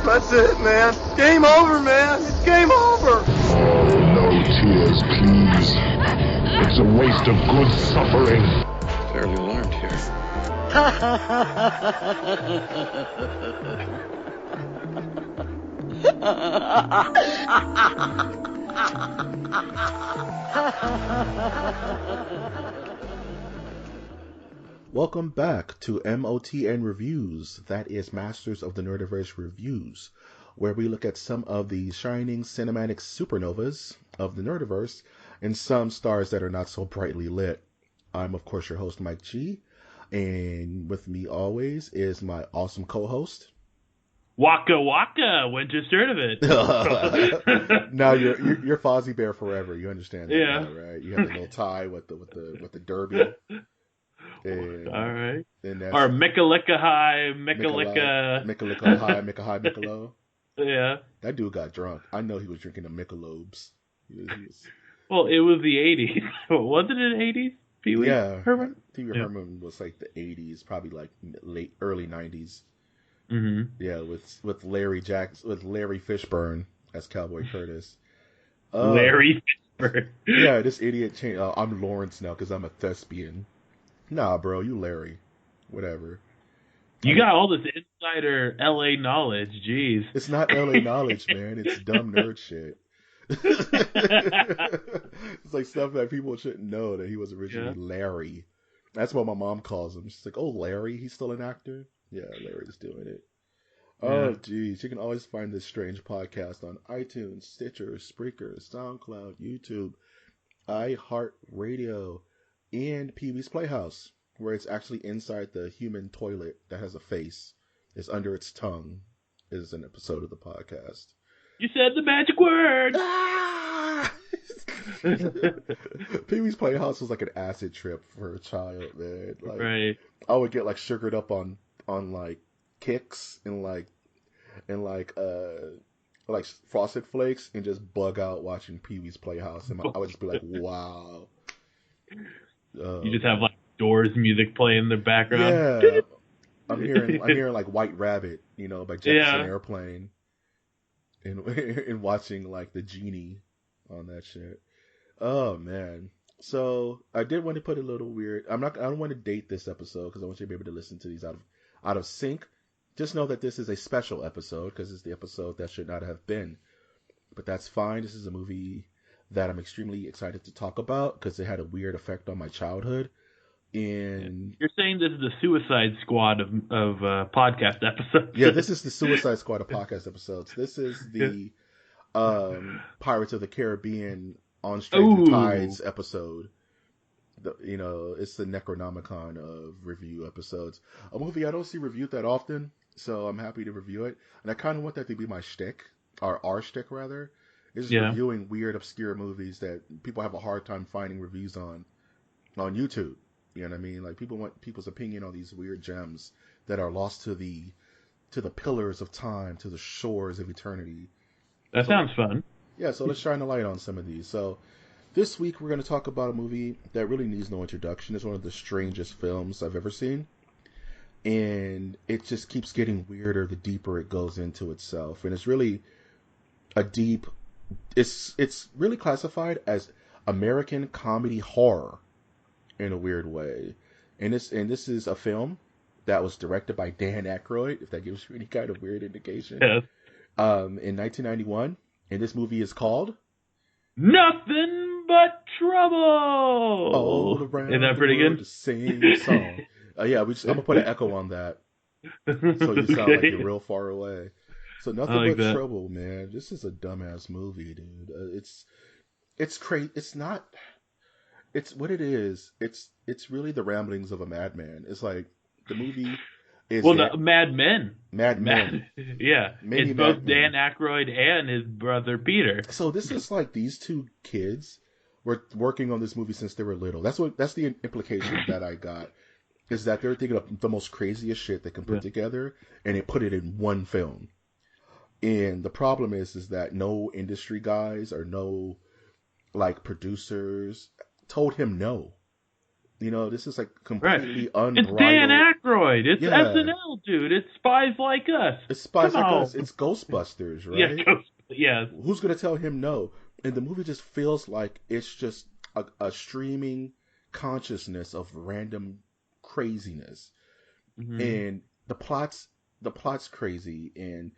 That's it, man. Game over, man. It's game over. No tears, please. It's a waste of good suffering. Fairly alarmed here. Welcome back to MOTN Reviews, that is Masters of the Nerdiverse Reviews, where we look at some of the shining cinematic supernovas of the Nerdiverse and some stars that are not so brightly lit. I'm, of course, your host, Mike G, and with me always is my awesome co-host. Waka waka, Winter Sturdivant. Now you're Fozzie Bear forever. You understand that, yeah. now, right? You have the little tie with the derby. And, all right. And that's or Mickalika High, Mickalika. Mickalika High, Michelob. Yeah. That dude got drunk. I know he was drinking the Michelobes. Well, it was the 80s. Wasn't it 80s? Pee Wee Herman? Pee Wee Herman was like the 80s, probably like early 90s. Mm-hmm. Yeah, with Larry Fishburne as Cowboy Curtis. Larry Fishburne. Yeah, this idiot changed. I'm Lawrence now because I'm a thespian. Nah, bro, you Larry. Whatever. You got all this insider LA knowledge, jeez. It's not LA knowledge, man. It's dumb nerd shit. It's like stuff that people shouldn't know, that he was originally Larry. That's what my mom calls him. She's like, oh, Larry? He's still an actor? Yeah, Larry's doing it. Oh, geez. You can always find this strange podcast on iTunes, Stitcher, Spreaker, SoundCloud, YouTube, iHeartRadio, and Pee Wee's Playhouse, where it's actually inside the human toilet that has a face. It's under its tongue. Is an episode of the podcast. You said the magic word! Ah! Pee Wee's Playhouse was like an acid trip for a child, man. Like, right. I would get like sugared up on like Kicks and like Frosted Flakes and just bug out watching Pee Wee's Playhouse, and I would just be like, wow. You just have like Doors music playing in the background. Yeah, I'm hearing like White Rabbit, by Jefferson Airplane, and watching like the genie on that shit. Oh man. So I did want to put a little weird. I don't want to date this episode because I want you to be able to listen to these out of sync. Just know that this is a special episode because it's the episode that should not have been. But that's fine. This is a movie that I'm extremely excited to talk about because it had a weird effect on my childhood. And you're saying this is the Suicide Squad of podcast episodes. Yeah, this is the Suicide Squad of podcast episodes. This is the Pirates of the Caribbean on Stranger Tides episode. It's the Necronomicon of review episodes. A movie I don't see reviewed that often, so I'm happy to review it. And I kind of want that to be my shtick, or our shtick rather. Is reviewing weird, obscure movies that people have a hard time finding reviews on YouTube. You know what I mean? Like, people want people's opinion on these weird gems that are lost to the pillars of time, to the shores of eternity. That sounds fun. Yeah, so let's shine a light on some of these. So this week we're going to talk about a movie that really needs no introduction. It's one of the strangest films I've ever seen. And it just keeps getting weirder the deeper it goes into itself. And it's really it's really classified as American comedy horror in a weird way. And this is a film that was directed by Dan Aykroyd, if that gives you any kind of weird indication. Yes. In 1991. And this movie is called Nothing But Trouble. All around Isn't that pretty good? The same song. I'm gonna put an echo on that, so you sound like you're real far away. So Nothing But Trouble, man. This is a dumbass movie, dude. It's crazy. It's not. It's what it is. It's really the ramblings of a madman. It's like the movie is. Well, Mad Men. Mad Men. Yeah, it's both Dan Aykroyd and his brother Peter. So this is like these two kids were working on this movie since they were little. That's the implication that I got. Is that they're thinking of the most craziest shit they can put together, and they put it in one film. And the problem is that no industry guys or no like producers told him no. You know, this is like completely unbridled. It's Dan Aykroyd. It's SNL, dude. It's Spies Like Us. It's Spies Like Us. It's Ghostbusters, right? Yeah. Who's gonna tell him no? And the movie just feels like it's just a streaming consciousness of random craziness, and the plot's crazy. And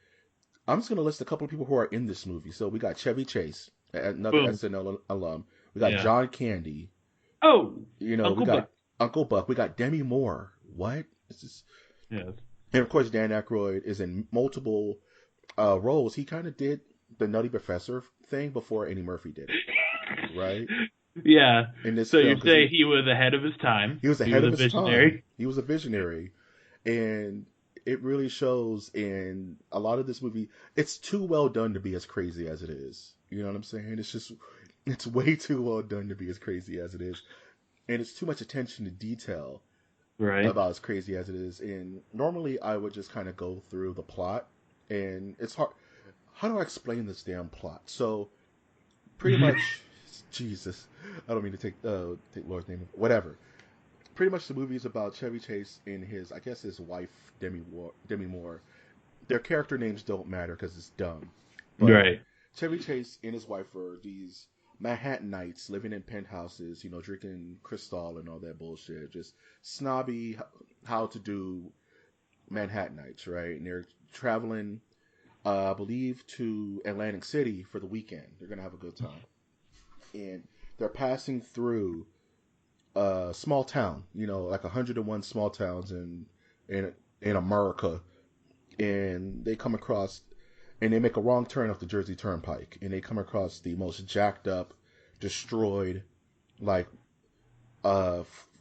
I'm just gonna list a couple of people who are in this movie. So we got Chevy Chase, another SNL alum. We got John Candy. Oh, you know, we got Uncle Buck. We got Demi Moore. What? This is yes. And of course, Dan Aykroyd is in multiple roles. He kind of did the Nutty Professor thing before Eddie Murphy did it, right? Yeah. In this so film, you'd say he was ahead of his time. He was ahead of his time. He was a visionary, and it really shows in a lot of this movie. It's too well done to be as crazy as it is. You know what I'm saying? It's way too well done to be as crazy as it is, and it's too much attention to detail. Right. About as crazy as it is. And normally I would just kind of go through the plot, and it's hard. How do I explain this damn plot? So pretty much, Jesus, I don't mean to take Lord's name, whatever. Pretty much the movie is about Chevy Chase and his wife, Demi Moore. Their character names don't matter because it's dumb. But right. Chevy Chase and his wife are these Manhattanites living in penthouses, you know, drinking Cristal and all that bullshit. Just snobby how to do Manhattanites, right? And they're traveling, I believe, to Atlantic City for the weekend. They're going to have a good time. And they're passing through a small town, you know, like 101 small towns in America. And they come across, and they make a wrong turn off the Jersey Turnpike, and they come across the most jacked up, destroyed, like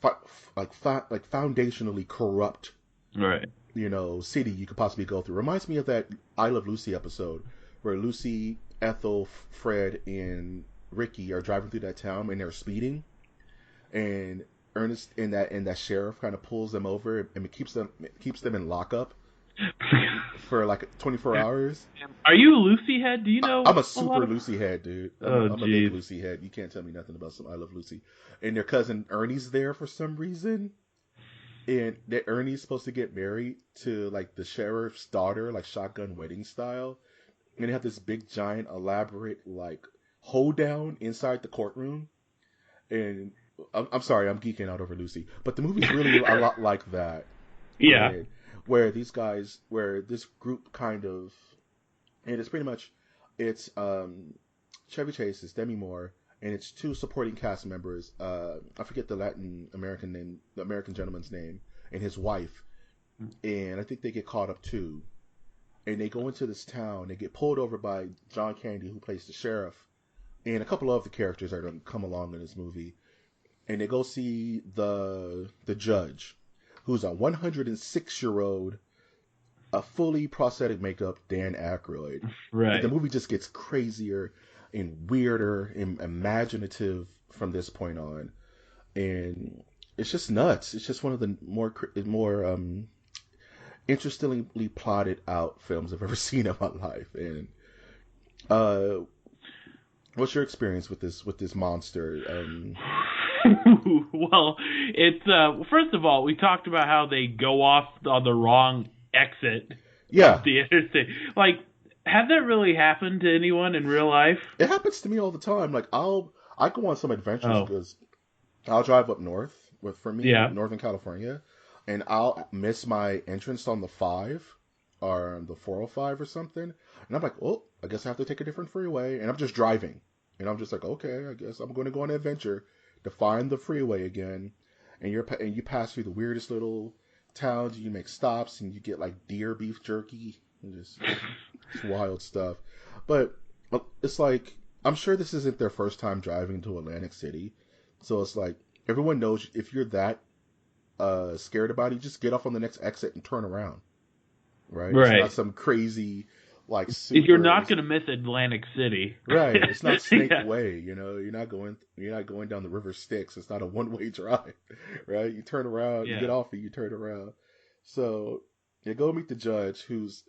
foundationally corrupt, right? You know, city you could possibly go through. Reminds me of that I Love Lucy episode where Lucy, Ethel, Fred, and Ricky are driving through that town and they're speeding, and Ernest and that sheriff kind of pulls them over and keeps them in lockup. For like 24 hours. Are you a Lucy head? Do you know? I'm a super Lucy head, dude. I'm a big Lucy head. You can't tell me nothing about some I Love Lucy. And their cousin Ernie's there for some reason. And that Ernie's supposed to get married to like the sheriff's daughter, like shotgun wedding style. And they have this big, giant, elaborate like hoedown inside the courtroom. And I'm sorry, I'm geeking out over Lucy, but the movie's really a lot like that. Yeah. And where this group kind of, and it's pretty much, it's Chevy Chase, it's Demi Moore, and it's two supporting cast members. I forget the Latin American name, the American gentleman's name, and his wife. And I think they get caught up too. And they go into this town. They get pulled over by John Candy, who plays the sheriff, and a couple of the characters are going to come along in this movie. And they go see the judge, who's a 106-year-old, a fully prosthetic makeup Dan Aykroyd. Right. And the movie just gets crazier and weirder and imaginative from this point on, and it's just nuts. It's just one of the more interestingly plotted out films I've ever seen in my life. And what's your experience with this monster? Well, it's first of all, we talked about how they go off on the wrong exit. Yeah. Of the interstate. Like, had that really happened to anyone in real life? It happens to me all the time. Like, I go on some adventures because I'll drive up north Northern California, and I'll miss my entrance on the 5 or the 405 or something, and I'm like, oh, I guess I have to take a different freeway, and I'm just driving, and I'm just like, okay, I guess I'm going to go on an adventure to find the freeway again, and you pass through the weirdest little towns, you make stops, and you get like deer beef jerky, and just wild stuff. But it's like, I'm sure this isn't their first time driving to Atlantic City, so it's like everyone knows if you're that scared about it, just get off on the next exit and turn around. Right? It's not some crazy like super... You're not going to miss Atlantic City. Right. It's not Snake Way, you know. You're not going down the River Styx. It's not a one-way drive. Right? You turn around, you get off and you turn around. So, you go meet the judge who's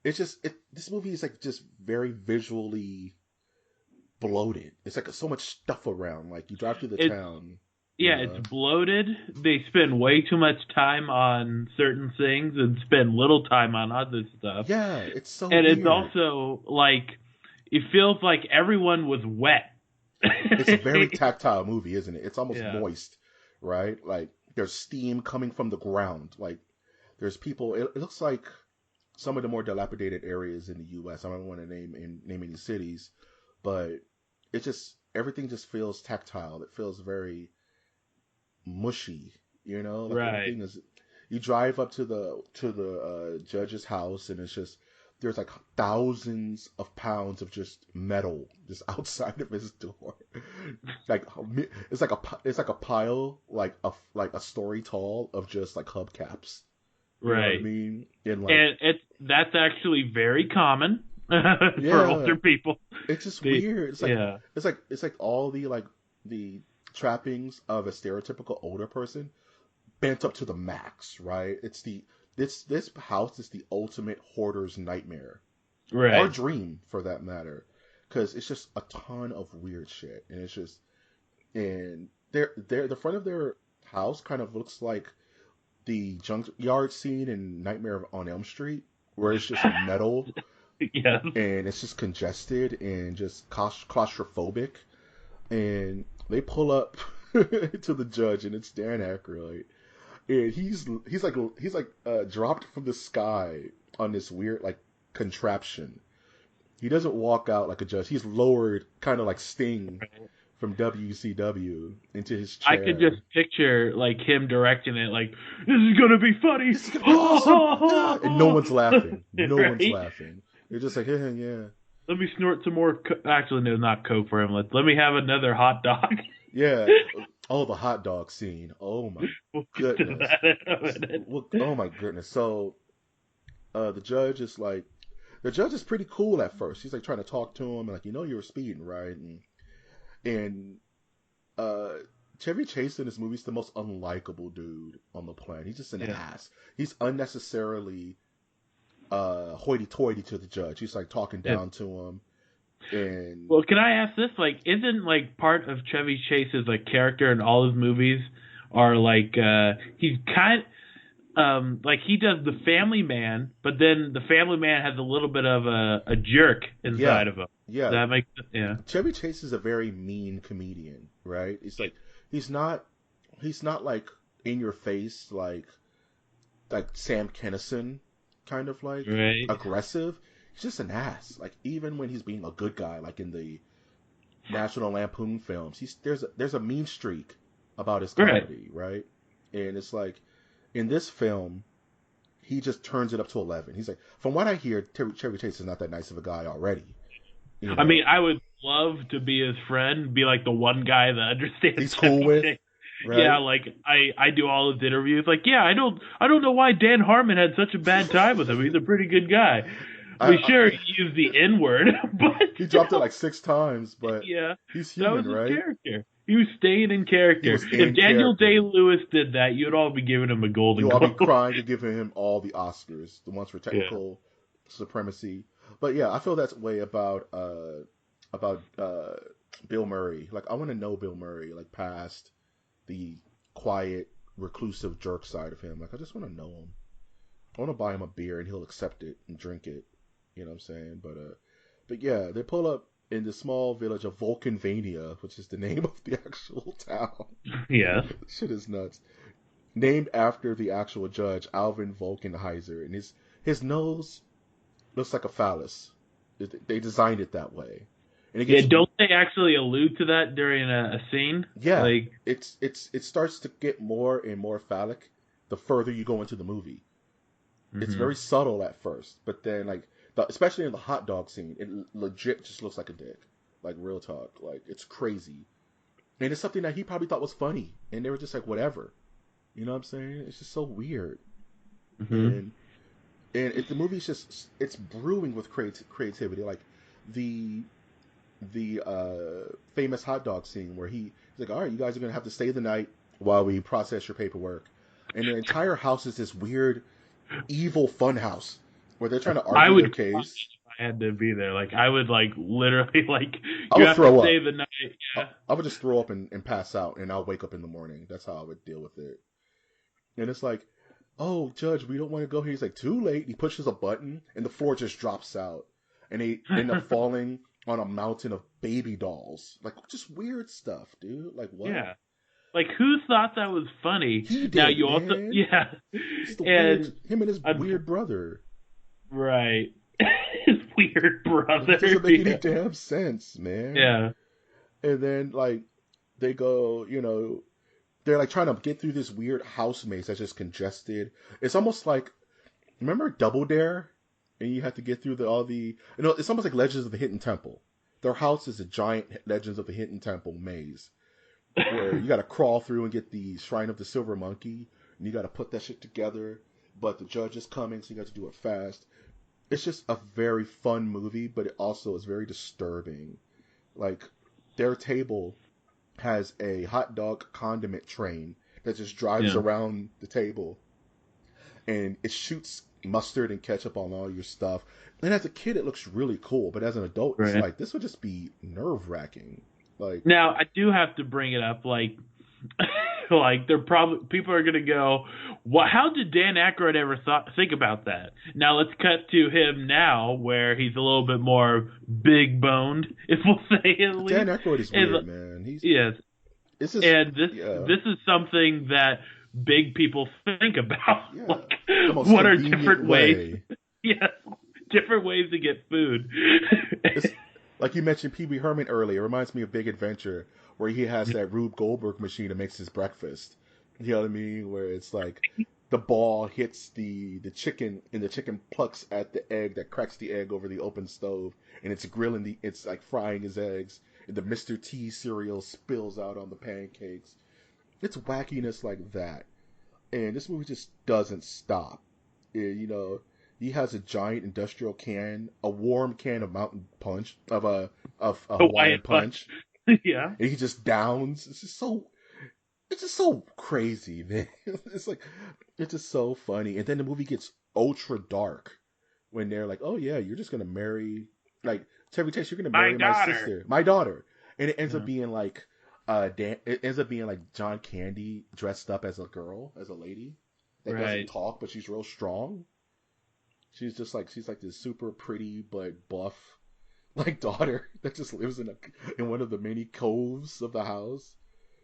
this movie is like just very visually bloated. It's like so much stuff around. Like you drive through the town. Yeah, it's bloated. They spend way too much time on certain things and spend little time on other stuff. Yeah, it's so and weird. It's also like it feels like everyone was wet. It's a very tactile movie, isn't it? It's almost moist, right? Like there's steam coming from the ground. Like there's people. It looks like some of the more dilapidated areas in the U.S. I don't want to name any cities, but it just everything just feels tactile. It feels very mushy, you know. Like everything is. You drive up to the judge's house, and it's just there's like thousands of pounds of just metal just outside of his door. Like it's like a pile like a story tall of just like hubcaps. You know what I mean? And that's actually very common for older people. It's just weird. It's like all the trappings of a stereotypical older person bent up to the max, right? This house is the ultimate hoarder's nightmare, or dream for that matter, because it's just a ton of weird shit, and it's just and the front of their house kind of looks like the junkyard scene in Nightmare on Elm Street, where it's just metal, and it's just congested and just claustrophobic, and they pull up to the judge, and it's Dan Aykroyd. And he's like dropped from the sky on this weird like contraption. He doesn't walk out like a judge. He's lowered kind of like Sting from WCW into his chair. I could just picture like him directing it like, this is gonna be funny. This is gonna be awesome. And no one's laughing. No one's laughing. They're just like, yeah. Let me snort some more. Actually, no, not Coke for him. Let me have another hot dog. Yeah. Oh, the hot dog scene. Oh my goodness. Oh my goodness. So, the judge is pretty cool at first. He's like trying to talk to him, like, you were speeding, right? And Chevy Chase in this movie is the most unlikable dude on the planet. He's just an ass. He's unnecessarily hoity-toity to the judge. He's like talking down to him. And well, can I ask this? Like, isn't like part of Chevy Chase's like character in all his movies are like he's kind like he does the family man, but then the family man has a little bit of a jerk inside of him. Yeah, that makes Chevy Chase is a very mean comedian, right? It's like he's not like in your face like Sam Kinison kind of like aggressive. He's just an ass. Like even when he's being a good guy, like in the National Lampoon films, there's a mean streak about his comedy, right? And it's like in this film, he just turns it up to 11. He's like, from what I hear, Chevy Chase is not that nice of a guy already. I mean, I would love to be his friend, be like the one guy that understands. He's cool with. Right? Yeah, like I do all his interviews. Like, I don't know why Dan Harmon had such a bad time with him. He's a pretty good guy. He used the N-word, but he dropped it like 6 times. But he's human, that was right? His character. He was staying in character. If Daniel Day-Lewis did that, you'd all be giving him a Golden Globe. You'd all be crying to give him all the Oscars, the ones for technical supremacy. But I feel that way about Bill Murray. Like I want to know Bill Murray, like past the quiet, reclusive jerk side of him. Like I just want to know him. I want to buy him a beer and he'll accept it and drink it. You know what I'm saying? But yeah, they pull up in the small village of Vulcanvania, which is the name of the actual town. Yeah. Shit is nuts. Named after the actual judge, Alvin Vulcanheiser, and his nose looks like a phallus. They designed it that way. And don't they actually allude to that during a scene? Yeah, like it starts to get more and more phallic the further you go into the movie. Mm-hmm. It's very subtle at first, but then especially in the hot dog scene, it legit just looks like a dick. Like real talk, like it's crazy, and it's something that he probably thought was funny, and they were just like whatever. You know what I'm saying? It's just so weird, and the movie's it's brewing with creativity, like the famous hot dog scene where he's like, all right, you guys are gonna have to stay the night while we process your paperwork, and their entire house is this weird, evil fun house where they're trying to argue their case. I had to be there. Like I would like literally like I you would have throw to up. stay the night. Yeah. I would just throw up and pass out, and I'll wake up in the morning. That's how I would deal with it. And it's like, oh, Judge, we don't want to go here. He's like, too late. He pushes a button, and the floor just drops out. And they end up falling on a mountain of baby dolls. Like, just weird stuff, dude. Like, what? Yeah. Like who thought that was funny? He did, Now you man. also yeah. It's the And him and his weird brother. right. His weird brother. It doesn't make any damn sense, man. Yeah. And then, like, they go, they're like trying to get through this weird house maze that's just congested. It's almost like, remember Double Dare? And you have to get through it's almost like Legends of the Hidden Temple. Their house is a giant Legends of the Hidden Temple maze where you got to crawl through and get the Shrine of the Silver Monkey, and you got to put that shit together. But the judge is coming, so you got to do it fast. It's just a very fun movie, but it also is very disturbing. Like, their table has a hot dog condiment train that just drives around the table, and it shoots mustard and ketchup on all your stuff. And as a kid, it looks really cool, but as an adult, it's like, this would just be nerve-wracking. Like, now I do have to bring it up, like like they're probably people are gonna go, "What? How did Dan Aykroyd ever think about that?" Now let's cut to him now, where he's a little bit more big boned, if we'll say at least. Dan Aykroyd is weird, man. This is something that big people think about. Yeah, like, what are different ways? Yeah, different ways to get food. Like you mentioned Pee Wee Herman earlier, it reminds me of Big Adventure, where he has that Rube Goldberg machine that makes his breakfast. You know what I mean? Where it's like the ball hits the chicken, and the chicken plucks at the egg that cracks the egg over the open stove, and it's like frying his eggs, and the Mr. T cereal spills out on the pancakes. It's wackiness like that, and this movie just doesn't stop. He has a giant industrial can, a warm can of Mountain Punch, of Hawaiian Punch. Yeah. And he just downs. It's just so crazy, man. It's just so funny. And then the movie gets ultra dark when they're like, oh yeah, you're just going to marry, like, Chevy Chase, you're going to marry my sister, my daughter. And it ends up being like, it ends up being like John Candy dressed up as a girl, as a lady that doesn't talk, but she's real strong. She's like this super pretty but buff, like, daughter that just lives in one of the many coves of the house.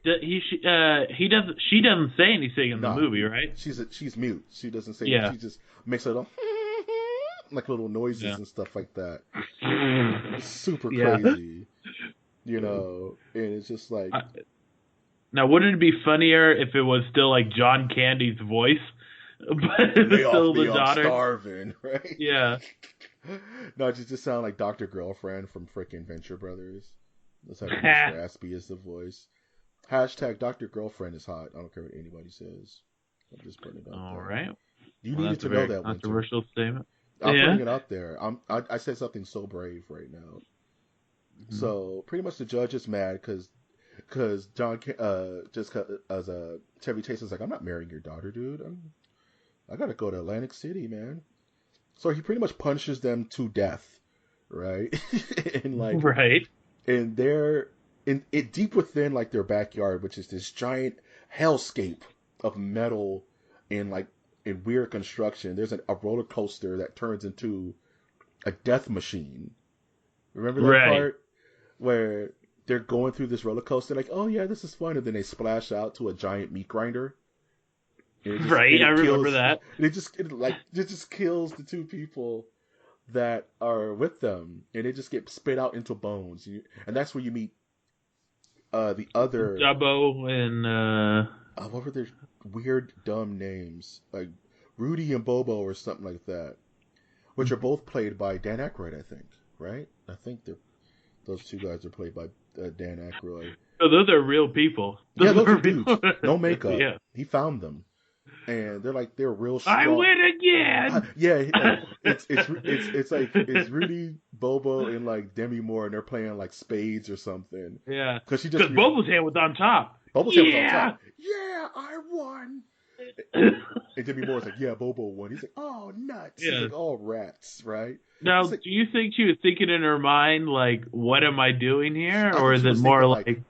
She doesn't say anything in the movie, right? She's mute. She doesn't say anything. She just makes little like little noises and stuff like that. It's super crazy, and it's just like. Now, wouldn't it be funnier if it was still like John Candy's voice? But it's still the daughter. Starving, right? Yeah. No, it just sound like Dr. Girlfriend from freaking Venture Brothers. Let's have Mr. Raspy as the voice. Hashtag Dr. Girlfriend is hot. I don't care what anybody says. I'm just putting it out there. All right. You needed to know that, Winter. Controversial statement. I'm putting it out there. I said something so brave right now. Mm-hmm. So pretty much the judge is mad because John Chevy Chase is like, I'm not marrying your daughter, dude. I gotta go to Atlantic City, man. So he pretty much punches them to death, right? And they're deep within like their backyard, which is this giant hellscape of metal and weird construction. There's a roller coaster that turns into a death machine. Remember that part where they're going through this roller coaster, like, oh yeah, this is fun, and then they splash out to a giant meat grinder. I remember that. It just kills the two people that are with them, and they just get spit out into bones. And that's where you meet the other Dubbo and what were their weird dumb names, like Rudy and Bobo or something like that, which are both played by Dan Aykroyd, I think. Right? I think those two guys are played by Dan Aykroyd. Oh, those are real people. Those are dudes. No makeup. Yeah. He found them. And they're real strong. I win again. It's Rudy, Bobo, and like Demi Moore, and they're playing like spades or something. Yeah, because Bobo's hand was on top. Bobo's hand was on top. Yeah, I won. And Demi Moore's like, yeah, Bobo won. He's like, oh, nuts. He's Yeah. like, oh, rats, right? Now, It's like, do you think she was thinking in her mind, like, what am I doing here? I Or think is she it was more thinking, like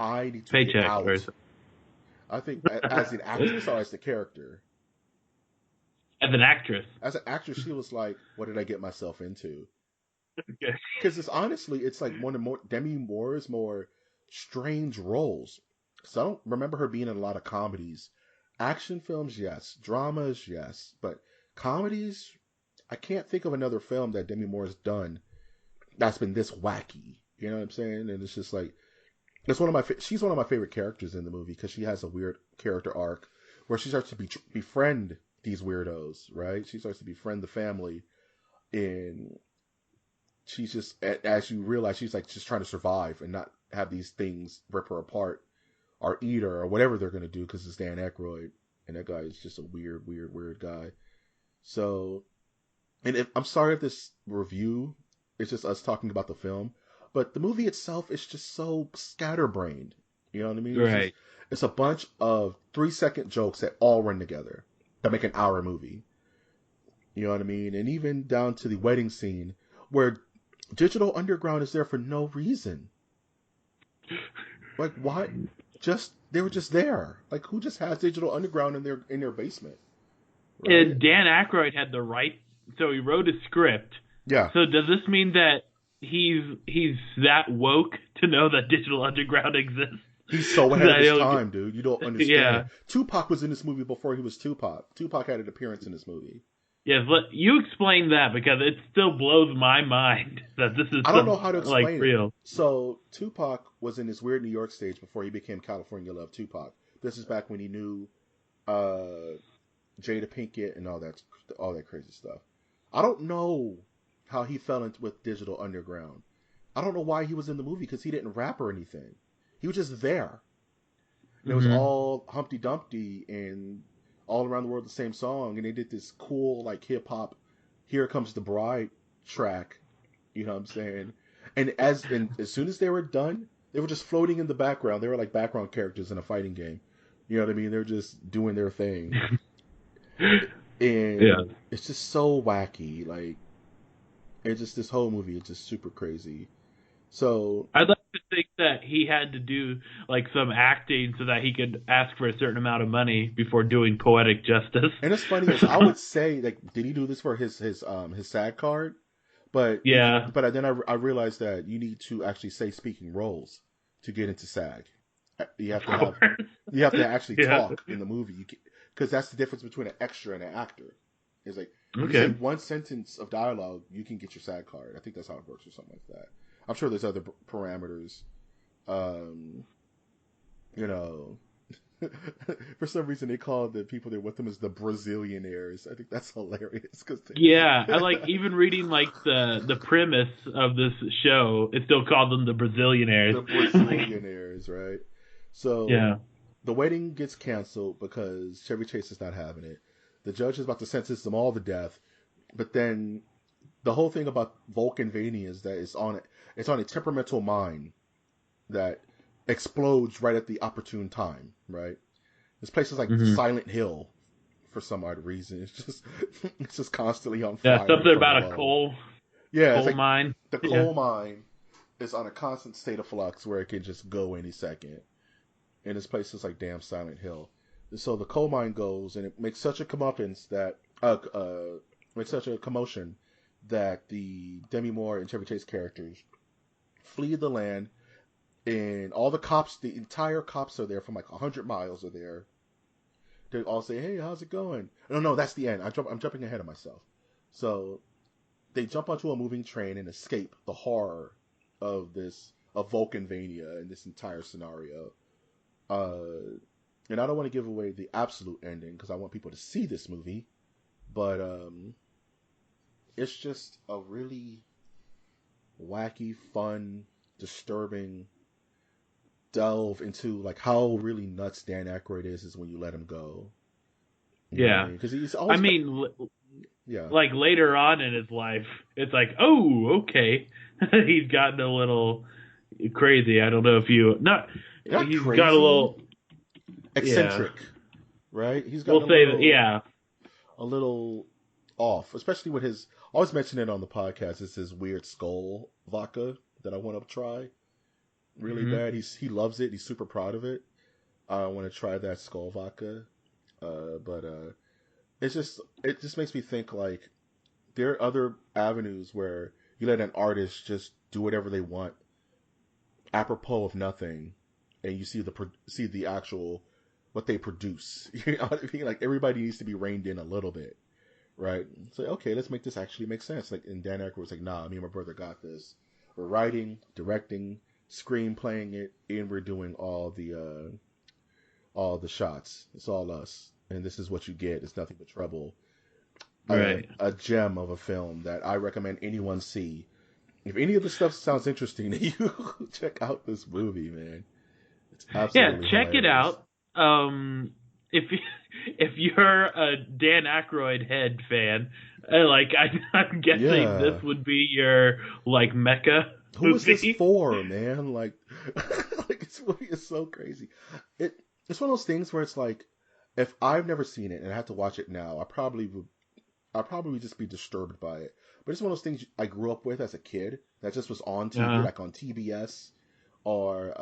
I need to get paycheck out. or something? I think as an actress or as the character. As an actress. As an actress, she was like, what did I get myself into? Okay. Because it's like one of Demi Moore's more strange roles. So I don't remember her being in a lot of comedies. Action films, yes. Dramas, yes. But comedies, I can't think of another film that Demi Moore's done that's been this wacky. You know what I'm saying? And it's just like, she's one of my favorite characters in the movie because she has a weird character arc where she starts to befriend these weirdos, right? She starts to befriend the family, and she's just, as you realize, she's like just trying to survive and not have these things rip her apart or eat her or whatever they're gonna do because it's Dan Aykroyd, and that guy is just a weird guy. So, and I'm sorry if this review is just us talking about the film, but the movie itself is just so scatterbrained. You know what I mean? Right. It's a bunch of 3-second jokes that all run together that make an hour movie. You know what I mean? And even down to the wedding scene where Digital Underground is there for no reason. Like, why? They were just there. Like, who just has Digital Underground in their basement? Right? And Dan Aykroyd had the right, so he wrote a script. Yeah. So does this mean that he's that woke to know that Digital Underground exists? He's so ahead of his time, dude. You don't understand. Yeah. Tupac was in this movie before he was Tupac. Tupac had an appearance in this movie. Yes, you explain that because it still blows my mind that this is I don't know how to explain it. Real. So Tupac was in this weird New York stage before he became California Love Tupac. This is back when he knew Jada Pinkett and all that crazy stuff. I don't know how he fell in with Digital Underground. I don't know why he was in the movie because he didn't rap or anything. He was just there. And it was all Humpty Dumpty and all around the world the same song, and they did this cool like hip hop "Here Comes the Bride" track. You know what I'm saying? And as soon as they were done, they were just floating in the background. They were like background characters in a fighting game. You know what I mean? They're just doing their thing. And yeah, it's just so wacky. Like, it's just, this whole movie is just super crazy. So I'd like to think that he had to do like some acting so that he could ask for a certain amount of money before doing poetic justice. And it's funny, is I would say, like, did he do this for his SAG card? But yeah, but then I realized that you need to actually say speaking roles to get into SAG. You have to actually talk in the movie, because that's the difference between an extra and an actor. It's like, you say one sentence of dialogue, you can get your SAG card. I think that's how it works, or something like that. I'm sure there's other parameters. You know, for some reason they call the people that with them as the Brazilianaires. I think that's hilarious. I like even reading like the premise of this show. It still called them the Brazilianaires. The Brazilianaires, right? So yeah, the wedding gets canceled because Chevy Chase is not having it. The judge is about to sentence them all to death, but then the whole thing about Vulcanvania is that it's on a temperamental mine that explodes right at the opportune time, right? This place is like Silent Hill for some odd reason. It's just constantly on fire. Yeah, something about a coal mine. The coal mine is on a constant state of flux where it can just go any second. And this place is like damn Silent Hill. So the coal mine goes, and it makes such a comeuppance that makes such a commotion that the Demi Moore and Chevy Chase characters flee the land, and all the entire cops are there from like 100 miles are there. They all say, "Hey, how's it going?" No, that's the end. I'm jumping ahead of myself. So they jump onto a moving train and escape the horror of Vulcanvania and this entire scenario. And I don't want to give away the absolute ending because I want people to see this movie, but it's just a really wacky, fun, disturbing delve into like how really nuts Dan Aykroyd is when you let him go. Because he's always. Like later on in his life, it's like, oh, okay, he's gotten a little crazy. I don't know if he's crazy. got a little eccentric. right? He's We'll gotten say that, yeah. a little off, especially with his. I always mention it on the podcast. It's his weird skull vodka that I want to try really bad. He loves it. He's super proud of it. I want to try that skull vodka, but it just makes me think like there are other avenues where you let an artist just do whatever they want, apropos of nothing, and you see the actual what they produce. You know what I mean? Like everybody needs to be reined in a little bit, right? So okay, let's make this actually make sense. Like, and Dan Aykroyd was like, "Nah, me and my brother got this. We're writing, directing, screenplaying it, and we're doing all the shots. It's all us, and this is what you get. It's nothing but trouble." Right. A gem of a film that I recommend anyone see. If any of the stuff sounds interesting to you, check out this movie, man. It's absolutely check it hilarious. out. If if you're a Dan Aykroyd head fan, I'm guessing this would be your like mecca. Who is this for, man? Like, like this movie is so crazy. It's one of those things where it's like, if I've never seen it and I had to watch it now, I'd probably just be disturbed by it. But it's one of those things I grew up with as a kid that just was on TV, like on TBS or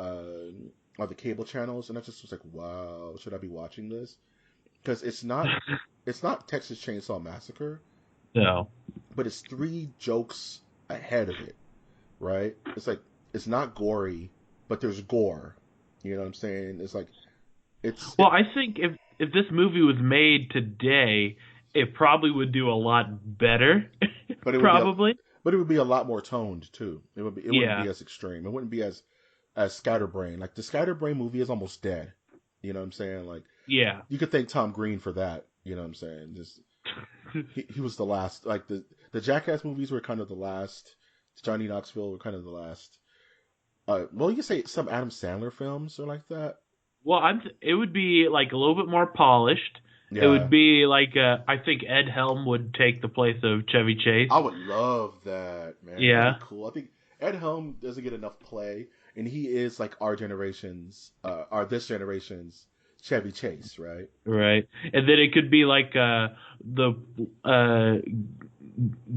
the cable channels, and I just was like, wow, should I be watching this? Because it's not Texas Chainsaw Massacre, no, but it's 3 jokes ahead of it, right? It's like it's not gory, but there's gore. You know what I'm saying? It's like I think if this movie was made today, it probably would do a lot better. But it probably. But it would be a lot more toned too. It wouldn't be as extreme. It wouldn't be as scatterbrain. Like the scatterbrain movie is almost dead. You know what I'm saying? Like you could thank Tom Green for that. You know what I'm saying? Just he was the last. Like the Jackass movies were kind of the last. Johnny Knoxville were kind of the last. Well, you could say some Adam Sandler films are like that. Well, it would be like a little bit more polished. Yeah. It would be like I think Ed Helm would take the place of Chevy Chase. I would love that, man. Yeah. That'd be cool. I think Ed Helm doesn't get enough play, and he is like this generation's Chevy Chase, right? Right. And then it could be like the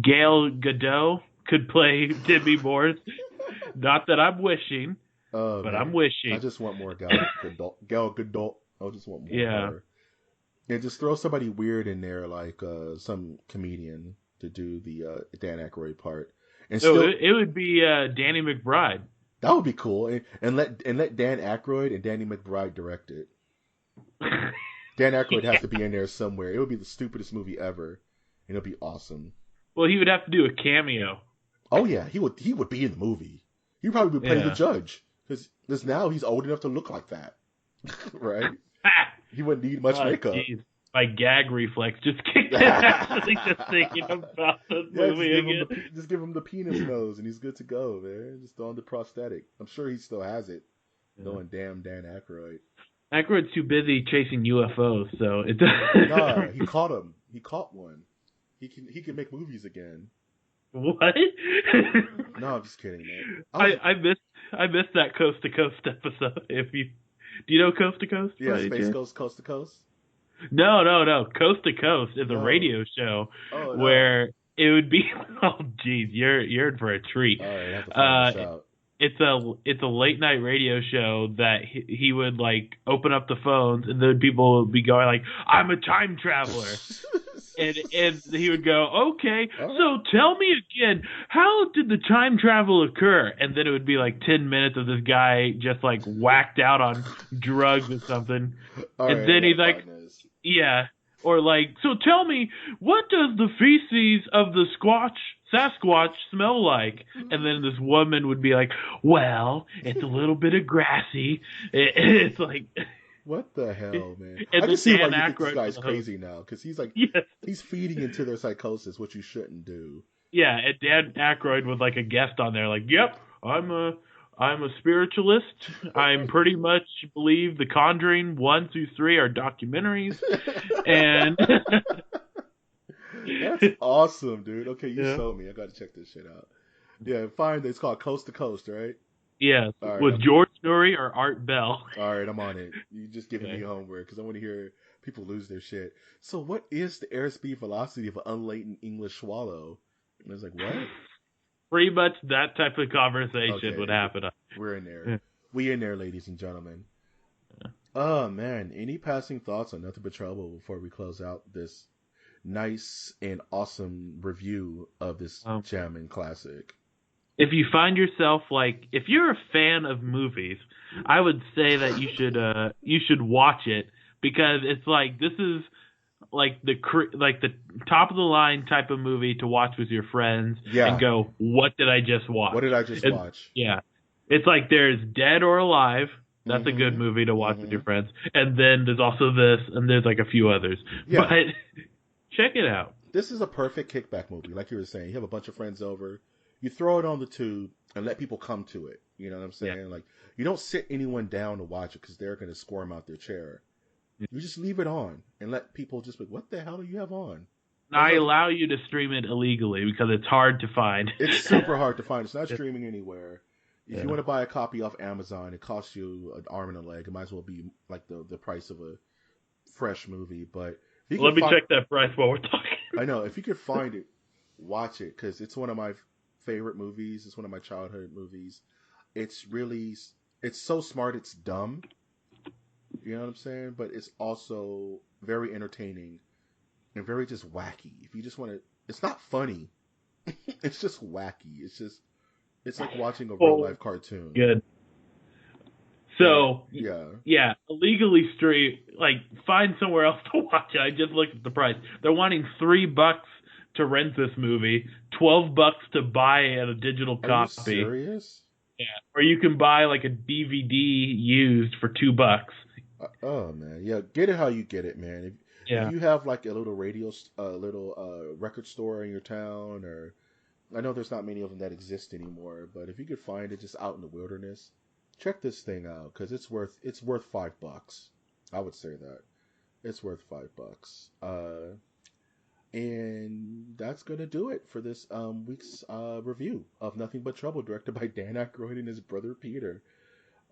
Gail Gadot could play Demi Moore. Not that I'm wishing, but man, I'm wishing. I just want more Gal Gadot. I just want more. Yeah. Yeah, just throw somebody weird in there, like some comedian to do the Dan Aykroyd part. And it would be Danny McBride. That would be cool, and let Dan Aykroyd and Danny McBride direct it. Dan Aykroyd has to be in there somewhere. It would be the stupidest movie ever, and it'll be awesome. Well, he would have to do a cameo. Oh yeah, he would be in the movie. He'd probably be playing the judge because now he's old enough to look like that, right? He wouldn't need much makeup. Geez. My gag reflex just kicked in actually just thinking about this movie again. Just give him the penis nose and he's good to go, man. Just on the prosthetic. I'm sure he still has it. Going damn Dan Aykroyd. Aykroyd's too busy chasing UFOs, so it Nah, he caught him. He caught one. He can make movies again. What? No, I'm just kidding, man. I missed that Coast to Coast episode. Do you know Coast to Coast? Yeah, Space Ghost Coast to Coast. No. Coast to Coast is a radio show where it would be. Oh, geez, you're in for a treat. All right, I have to find this out. It's a late night radio show that he would like open up the phones and then people would be going like, "I'm a time traveler," and he would go, "Okay, so tell me again, how did the time travel occur?" And then it would be like 10 minutes of this guy just like whacked out on drugs or something, and then he's like, "Yeah." Or like, so tell me, what does the feces of the Sasquatch smell like? And then this woman would be like, well, it's a little bit of grassy. It's like, what the hell, man? And I can see why you think Aykroyd this guy's crazy now, because he's like, he's feeding into their psychosis, which you shouldn't do. Yeah, and Dan Aykroyd with like a guest on there, like, yep, I'm a spiritualist. I'm pretty much believe The Conjuring 1 through 3 are documentaries, and that's awesome, dude. Okay, you sold me. I got to check this shit out. Yeah, find it. It's called Coast to Coast, right? Yeah, right, with George Noory or Art Bell. All right, I'm on it. You just giving me homework because I want to hear people lose their shit. So what is the airspeed velocity of an unlatent English swallow? And I was like, what? Pretty much that type of conversation Okay, would happen. we're in there. We in there, ladies and gentlemen. Oh, man. Any passing thoughts on Nothing But Trouble before we close out this nice and awesome review of this jamming classic? If you find yourself if you're a fan of movies, I would say that you should watch it, because it's this is the top of the line type of movie to watch with your friends and go, what did I just watch? What did I just watch? Yeah. It's there's Dead or Alive. That's a good movie to watch with your friends. And then there's also this, and there's a few others. Yeah. But check it out. This is a perfect kickback movie. Like you were saying, you have a bunch of friends over, you throw it on the tube and let people come to it. You know what I'm saying? Yeah. You don't sit anyone down to watch it because they're going to squirm out their chair. You just leave it on and let people just be, what the hell do you have on? I allow you to stream it illegally because it's hard to find. It's super hard to find. It's not streaming anywhere. If you want to buy a copy off Amazon, it costs you an arm and a leg. It might as well be the price of a fresh movie. But let me check that price while we're talking. I know. If you could find it, watch it, because it's one of my favorite movies. It's one of my childhood movies. It's so smart, it's dumb. You know what I'm saying? But it's also very entertaining and very just wacky. If you just want to, it's not funny. It's just wacky. It's like watching a real life cartoon. Good. So yeah, illegally stream. Find somewhere else to watch it. I just looked at the price. They're wanting $3 to rent this movie, $12 to buy it a digital copy. Are you serious? Yeah. Or you can buy a DVD used for $2. Oh man, yeah. Get it how you get it, man. If you have a little record store in your town, or I know there's not many of them that exist anymore, but if you could find it just out in the wilderness, check this thing out, because it's worth $5. I would say that it's worth $5. And that's gonna do it for this week's review of Nothing But Trouble, directed by Dan Aykroyd and his brother Peter.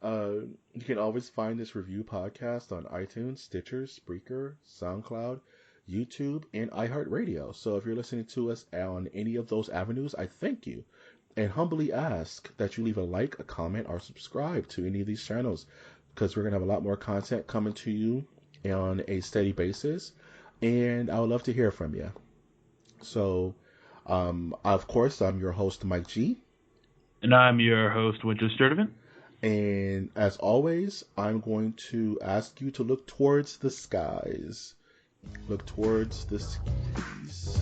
You can always find this review podcast on iTunes, Stitcher, Spreaker, SoundCloud, YouTube, and iHeartRadio. So if you're listening to us on any of those avenues, I thank you and humbly ask that you leave a like, a comment, or subscribe to any of these channels, because we're going to have a lot more content coming to you on a steady basis, and I would love to hear from you. So, of course, I'm your host, Mike G. And I'm your host, Winter Sturdivant. And as always, I'm going to ask you to look towards the skies. Look towards the skies.